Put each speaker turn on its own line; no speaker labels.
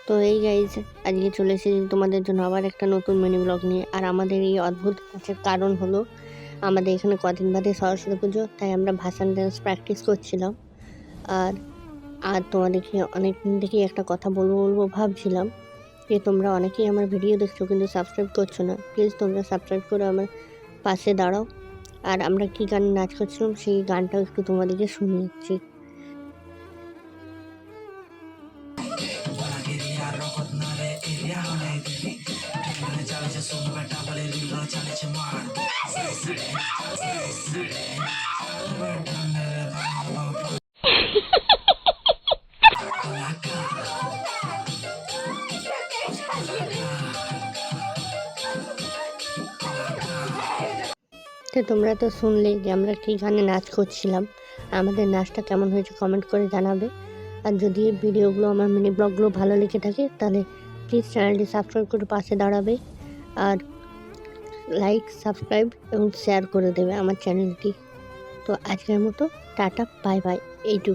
তো এই গাইজ, আজকে চলে এসেছি তোমাদের জন্য আবার একটা নতুন মিনি ব্লগ নিয়ে। আর আমাদের এই অদ্ভুত কাজের কারণ হলো আমাদের এখানে কদিন বাদে সরস্বতী পুজো, তাই আমরা ভাসান ডান্স প্র্যাকটিস করছিলাম। আর আর তোমাদেরকে অনেক দিন থেকেই একটা কথা বলবো ভাবছিলাম যে তোমরা অনেকেই আমার ভিডিও দেখছো কিন্তু সাবস্ক্রাইব করছো না। প্লিজ তোমরা সাবস্ক্রাইব করে আমার পাশে দাঁড়াও। আর আমরা কী গান নাচ করছিলাম সেই গানটাও একটু তোমাদেরকে শুনিয়েছি। তো তোমরা তো শুনলেই যে আমরা কী গানে নাচ করছিলাম। আমাদের নাচটা কেমন হয়েছে কমেন্ট করে জানাবে। আর যদি এই ভিডিওগুলো আমার মিনি ব্লগগুলো ভালো লেগে থাকে তাহলে প্লিজ চ্যানেলটি সাবস্ক্রাইব করে পাশে দাঁড়াবে। আর লাইক, সাবস্ক্রাইব এবং শেয়ার করে দেবে আমার চ্যানেলটি। তো আজকের মতো টাটা, বাই বাই, এইটুকু।